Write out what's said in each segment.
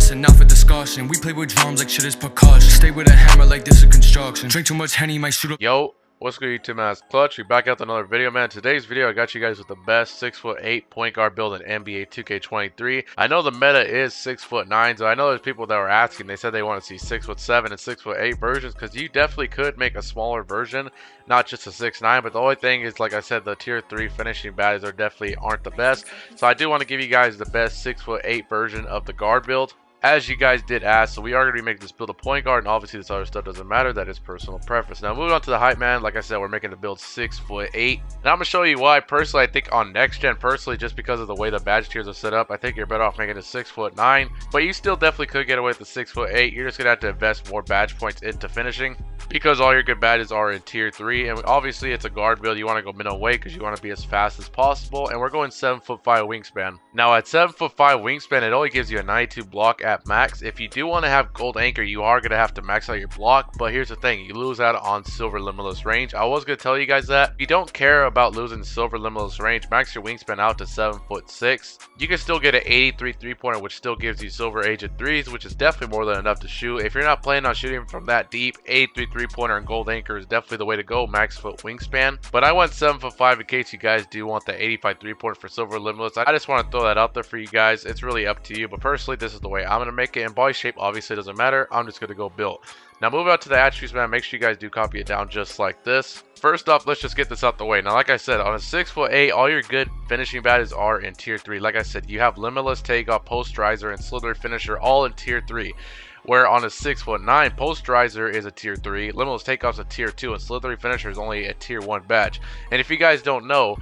bussin', not for discussion. We play with drums like shit is percussion. Stay with a hammer like this is construction. Drink too much Henny, might shoot up. Yo, what's good YouTube, man? It's Clutch. We back out with another video, man. Today's video, I got you guys with the best 6'8" point guard build in NBA 2K23. I know the meta is 6'9", so I know there's people that were asking. They said they want to see 6'7" and 6'8" versions, because you definitely could make a smaller version, not just a 6'9". But the only thing is, like I said, the tier 3 finishing baddies aren't the best. So I do want to give you guys the best 6'8" version of the guard build, as you guys did ask. So we are going to be making this build a point guard, and obviously this other stuff doesn't matter. That is personal preference. Now moving on to the height, man. Like I said, we're making the build 6'8". And I'm going to show you why. Personally, I think on next gen, just because of the way the badge tiers are set up, I think you're better off making it 6'9". But you still definitely could get away with the 6'8". You're just going to have to invest more badge points into finishing, because all your good badges are in tier 3. And obviously it's a guard build. You want to go minimum weight because you want to be as fast as possible. And we're going 7'5" wingspan. Now at 7'5" wingspan, it only gives you a 92 block at max. If you do want to have gold anchor, you are going to have to max out your block. But here's the thing, you lose out on silver limitless range. I was going to tell you guys that if you don't care about losing silver limitless range, max your wingspan out to 7'6". You can still get an 83 3-pointer, which still gives you silver agent 3s, which is definitely more than enough to shoot. If you're not planning on shooting from that deep, 83 3-pointer and gold anchor is definitely the way to go, max foot wingspan. But I went 7'5" in case you guys do want the 85 3-pointer for silver limitless. I just want to throw that out there for you guys. It's really up to you, but personally this is the way I'm going to make it. And body shape obviously doesn't matter. I'm just going to go build. Now moving on to the attributes, man, make sure you guys do copy it down just like this. First off, let's just get this out the way. Now like I said, on a 6'8", all your good finishing badges are in tier 3. Like I said, you have limitless takeoff, posterizer, and slithery finisher all in tier 3. Where on a 6'9", posterizer is a tier 3, limitless takeoff's a tier 2, and slithery finisher is only a tier 1 badge. And if you guys don't know,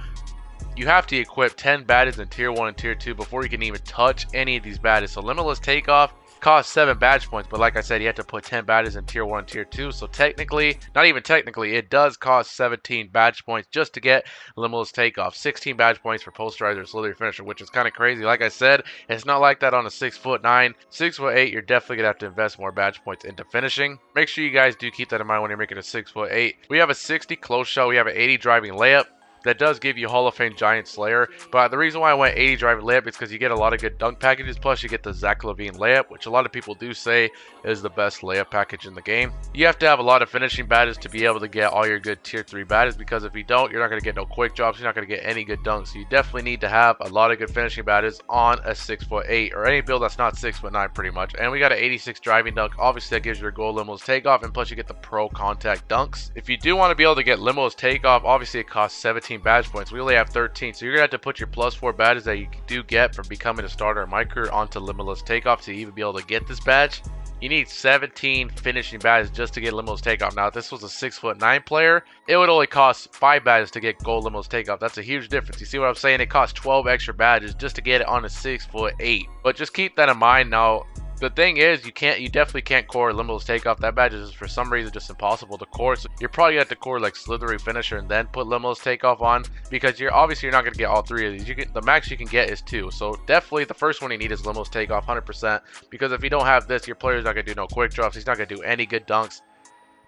you have to equip 10 badges in tier 1 and tier 2 before you can even touch any of these badges. So limitless takeoff costs 7 badge points, but like I said, you have to put 10 badges in tier 1 and tier 2. So technically, not even technically, it does cost 17 badge points just to get limitless takeoff. 16 badge points for posterizer, slithery finisher, which is kind of crazy. Like I said, it's not like that on a 6'9". 6'8", you're definitely gonna have to invest more badge points into finishing. Make sure you guys do keep that in mind when you're making a 6'8". We have a 60 close shot, we have an 80 driving layup. That does give you Hall of Fame Giant Slayer, but the reason why I went 80 driving layup is because you get a lot of good dunk packages, plus you get the Zach LaVine layup, which a lot of people do say is the best layup package in the game. You have to have a lot of finishing badges to be able to get all your good tier 3 badges, because if you don't, you're not going to get no quick drops, you're not going to get any good dunks. So you definitely need to have a lot of good finishing badges on a 6'8", or any build that's not 6'9" pretty much. And we got an 86 driving dunk. Obviously that gives you your gold limitless takeoff, and plus you get the pro contact dunks. If you do want to be able to get limitless takeoff, obviously it costs 17 badge points. We only have 13, so you're gonna have to put your +4 badges that you do get from becoming a starter in my career onto limitless takeoff to even be able to get this badge. You need 17 finishing badges just to get limitless takeoff. Now if this was a 6'9" player, it would only cost 5 badges to get gold limitless takeoff. That's a huge difference. You see what I'm saying? It costs 12 extra badges just to get it on a 6'8". But just keep that in mind. Now the thing is, you definitely can't core limitless takeoff. That badge is for some reason just impossible to core. So you're probably gonna have to core like slithery finisher and then put limitless takeoff on, because you're obviously not gonna get all 3 of these. The max you can get is 2. So definitely the first one you need is limitless takeoff 100%, because if you don't have this, your player's not gonna do no quick drops. He's not gonna do any good dunks,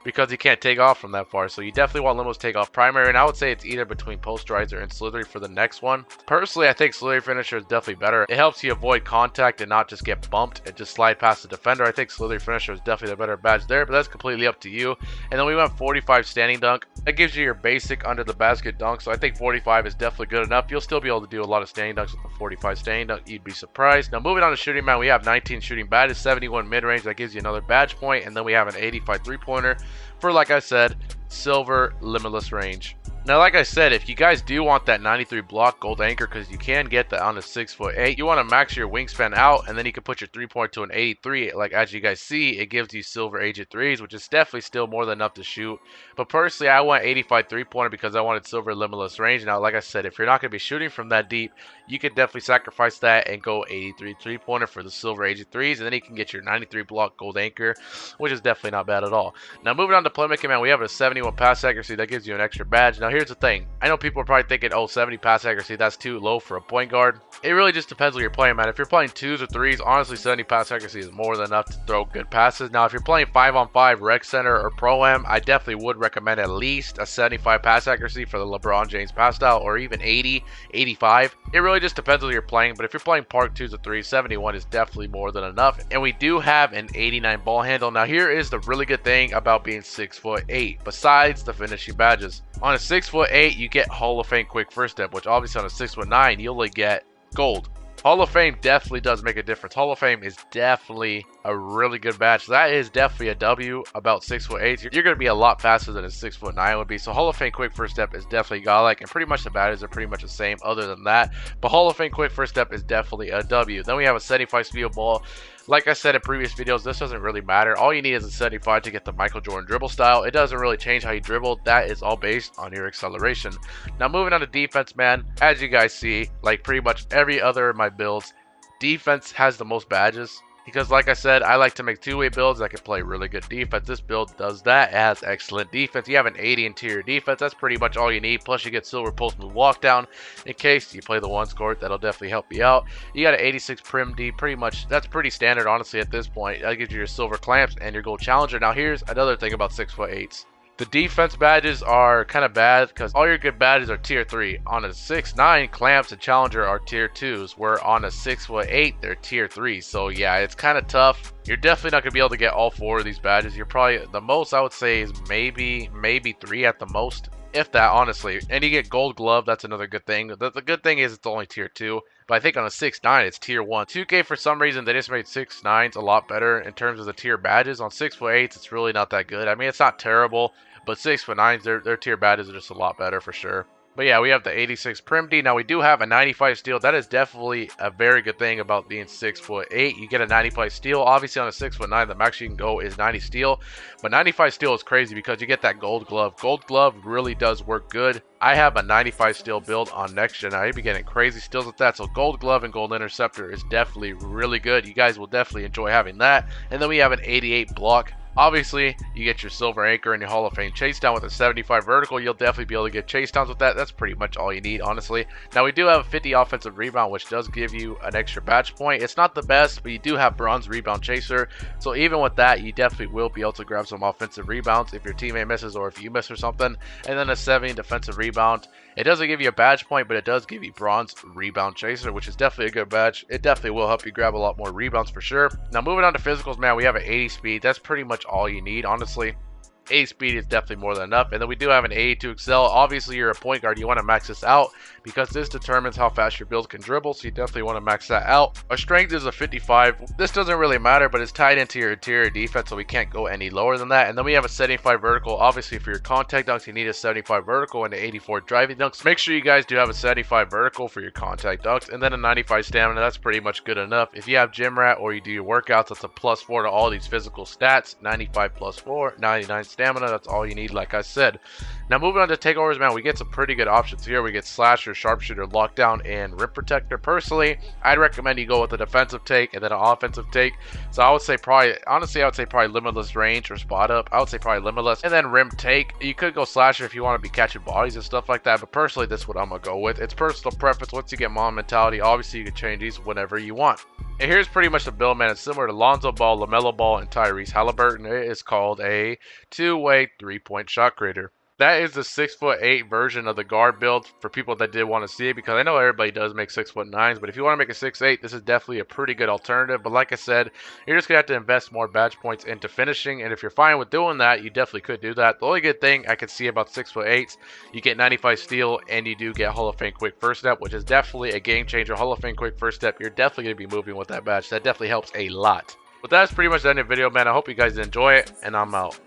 because he can't take off from that far. So you definitely want limitless takeoff primary, and I would say it's either between posterizer and slithery for the next one. Personally, I think slithery finisher is definitely better. It helps you avoid contact and not just get bumped and just slide past the defender. I think slithery finisher is definitely the better badge there, but that's completely up to you. And then we went 45 standing dunk. That gives you your basic under the basket dunk, so I think 45 is definitely good enough. You'll still be able to do a lot of standing dunks with the 45 standing dunk. You'd be surprised. Now moving on to shooting, man, we have 19 shooting badges, 71 mid-range. That gives you another badge point, and then we have an 85 3-pointer for, like I said, silver limitless range. Now like I said, if you guys do want that 93 block gold anchor, because you can get that on a 6'8", you want to max your wingspan out, and then you can put your 3-point to an 83. Like as you guys see, it gives you silver agent 3s, which is definitely still more than enough to shoot. But personally, I went 85 3-pointer because I wanted silver limitless range. Now like I said, if you're not going to be shooting from that deep, you can definitely sacrifice that and go 83 3-pointer for the silver agent 3s, and then you can get your 93 block gold anchor, which is definitely not bad at all. Now moving on to playmaking, man, we have a 71 pass accuracy. That gives you an extra badge. Now here's the thing, I know people are probably thinking, oh, 70 pass accuracy, that's too low for a point guard. It really just depends what you're playing, man. If you're playing 2s or 3s, honestly 70 pass accuracy is more than enough to throw good passes. Now if you're playing 5-on-5 rec center or pro-am, I definitely would recommend at least a 75 pass accuracy for the LeBron James pass style, or even 80, 85. It really really just depends on who you're playing, but if you're playing Park 2s or 3s, 71 is definitely more than enough. And we do have an 89 ball handle. Now here is the really good thing about being 6'8", besides the finishing badges. On a 6'8", you get Hall of Fame quick first step, which obviously on a 6'9", you only get gold. Hall of Fame definitely does make a difference. Hall of Fame is definitely a really good badge. That is definitely a W about 6'8". You're going to be a lot faster than a 6'9" would be. So Hall of Fame quick first step is definitely godlike, and pretty much the badges are pretty much the same other than that. But Hall of Fame quick first step is definitely a W. Then we have a 75 speed ball. Like I said in previous videos, this doesn't really matter. All you need is a 75 to get the Michael Jordan dribble style. It doesn't really change how you dribble. That is all based on your acceleration. Now moving on to defense, man. As you guys see, like pretty much every other of my builds, defense has the most badges. Because like I said, I like to make two-way builds that can play really good defense. This build does that. It has excellent defense. You have an 80 interior defense. That's pretty much all you need. Plus you get silver post move walk down in case you play the one score. That'll definitely help you out. You got an 86 prim D. Pretty much that's pretty standard honestly at this point. That gives you your silver clamps and your gold challenger. Now here's another thing about 6'8". The defense badges are kind of bad because all your good badges are tier 3. On a 6'9", clamps and challenger are tier 2s, where on a 6'8", they're tier 3. So yeah, it's kind of tough. You're definitely not going to be able to get all 4 of these badges. You're probably, the most I would say is maybe 3 at the most, if that, honestly. And you get gold glove. That's another good thing. The good thing is it's only tier 2. But I think on a 6'9", it's tier 1. 2K, for some reason, they just made 6'9s a lot better in terms of the tier badges. On 6'8", it's really not that good. I mean, it's not terrible, but 6'9s, their tier badges are just a lot better for sure. But yeah, we have the 86 Prim D. Now we do have a 95 steel. That is definitely a very good thing about being 6'8". You get a 95 steel. Obviously on a 6'9", the max you can go is 90 steel. But 95 steel is crazy because you get that gold glove. Gold glove really does work good. I have a 95 steel build on next gen. I'd be getting crazy steals with that. So gold glove and gold interceptor is definitely really good. You guys will definitely enjoy having that. And then we have an 88 block. Obviously, you get your silver anchor and your Hall of Fame chase down with a 75 vertical. You'll definitely be able to get chase downs with that. That's pretty much all you need, honestly. Now, we do have a 50 offensive rebound, which does give you an extra badge point. It's not the best, but you do have bronze rebound chaser. So even with that, you definitely will be able to grab some offensive rebounds if your teammate misses or if you miss or something. And then a 70 defensive rebound. It doesn't give you a badge point, but it does give you bronze rebound chaser, which is definitely a good badge. It definitely will help you grab a lot more rebounds for sure. Now, moving on to physicals, man, we have an 80 speed. That's pretty much all you need, honestly. 80 speed is definitely more than enough. And then we do have an 82 xCixtch. Obviously, you're a point guard. You want to max this out because this determines how fast your build can dribble. So you definitely want to max that out. Our strength is a 55. This doesn't really matter, but it's tied into your interior defense, so we can't go any lower than that. And then we have a 75 vertical. Obviously, for your contact dunks, you need a 75 vertical and an 84 driving dunks. Make sure you guys do have a 75 vertical for your contact dunks, and then a 95 stamina. That's pretty much good enough. If you have gym rat or you do your workouts, that's a +4 to all these physical stats. 95 +4, 99 stamina. That's all you need, like I said. Now moving on to takeovers, man, we get some pretty good options here. We get slasher, sharpshooter, lockdown, and rim protector. Personally, I'd recommend you go with a defensive take and then an offensive take. So I would say probably, honestly, I would say probably limitless range or spot up. I would say probably limitless and then rim take. You could go slasher if you want to be catching bodies and stuff like that, but personally, this is what I'm gonna go with. It's personal preference. Once you get mom mentality, obviously you can change these whenever you want. And here's pretty much the build, man. It's similar to Lonzo Ball, LaMelo Ball, and Tyrese Halliburton. It is called a two-way three-point shot creator. That is the 6'8" version of the guard build for people that did want to see it, because I know everybody does make 6'9s, but if you want to make a 6'8", this is definitely a pretty good alternative. But like I said, you're just going to have to invest more badge points into finishing, and if you're fine with doing that, you definitely could do that. The only good thing I can see about 6'8s, you get 95 steal, and you do get Hall of Fame quick first step, which is definitely a game changer. Hall of Fame quick first step, you're definitely going to be moving with that badge. That definitely helps a lot. But that's pretty much the end of the video, man. I hope you guys enjoy it, and I'm out.